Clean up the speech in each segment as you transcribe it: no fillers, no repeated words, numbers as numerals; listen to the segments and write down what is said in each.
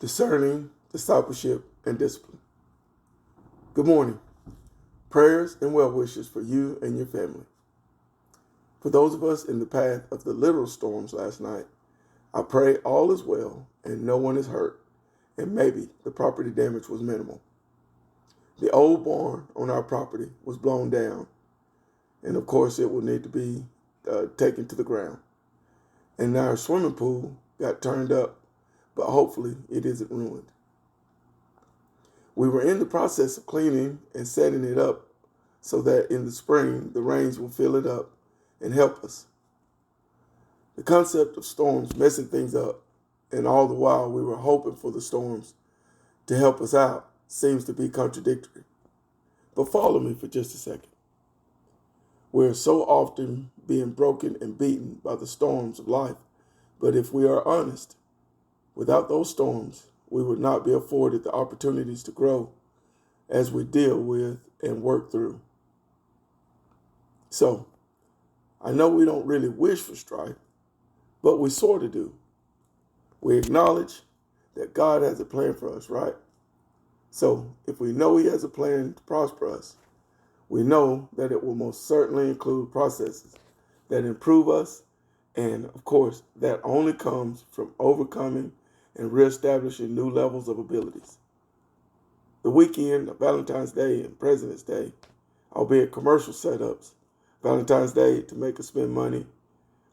Discerning, Discipleship, and Discipline. Good morning. Prayers and well wishes for you and your family. For those of us in the path of the literal storms last night, I pray all is well and no one is hurt, and maybe the property damage was minimal. The old barn on our property was blown down, and of course it will need to be taken to the ground. And our swimming pool got turned up, but hopefully it isn't ruined. We were in the process of cleaning and setting it up so that in the spring the rains will fill it up and help us. The concept of storms messing things up, and all the while we were hoping for the storms to help us out, seems to be contradictory. But follow me for just a second. We're so often being broken and beaten by the storms of life, but if we are honest, without those storms, we would not be afforded the opportunities to grow as we deal with and work through. So, I know we don't really wish for strife, but we sort of do. We acknowledge that God has a plan for us, right? So, if we know He has a plan to prosper us, we know that it will most certainly include processes that improve us, and of course, that only comes from overcoming and reestablishing new levels of abilities. The weekend of Valentine's Day and President's Day, albeit commercial setups, Valentine's Day to make us spend money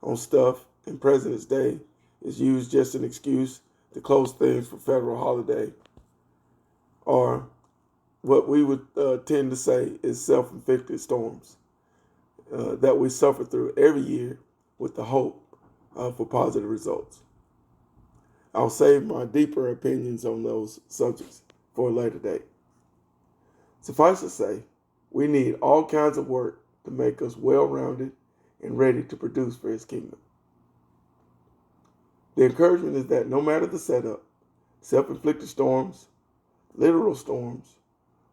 on stuff, and President's Day is used just an excuse to close things for federal holiday, or what we would tend to say is self-inflicted storms that we suffer through every year with the hope for positive results. I'll save my deeper opinions on those subjects for a later date. Suffice to say, we need all kinds of work to make us well-rounded and ready to produce for His kingdom. The encouragement is that no matter the setup, self-inflicted storms, literal storms,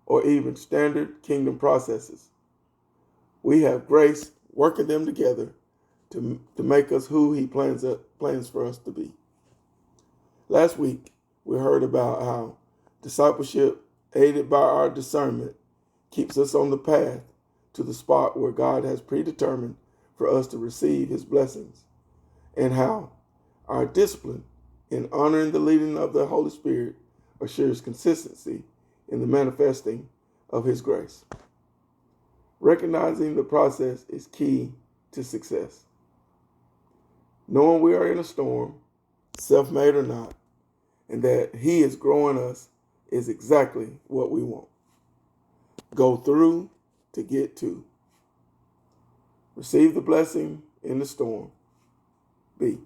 or even standard kingdom processes, we have grace working them together to make us who He plans for us to be. Last week, we heard about how discipleship, aided by our discernment, keeps us on the path to the spot where God has predetermined for us to receive His blessings, and how our discipline in honoring the leading of the Holy Spirit assures consistency in the manifesting of His grace. Recognizing the process is key to success. Knowing we are in a storm, self-made or not, and that He is growing us is exactly what we want. Go through to get to. Receive the blessing in the storm. Be.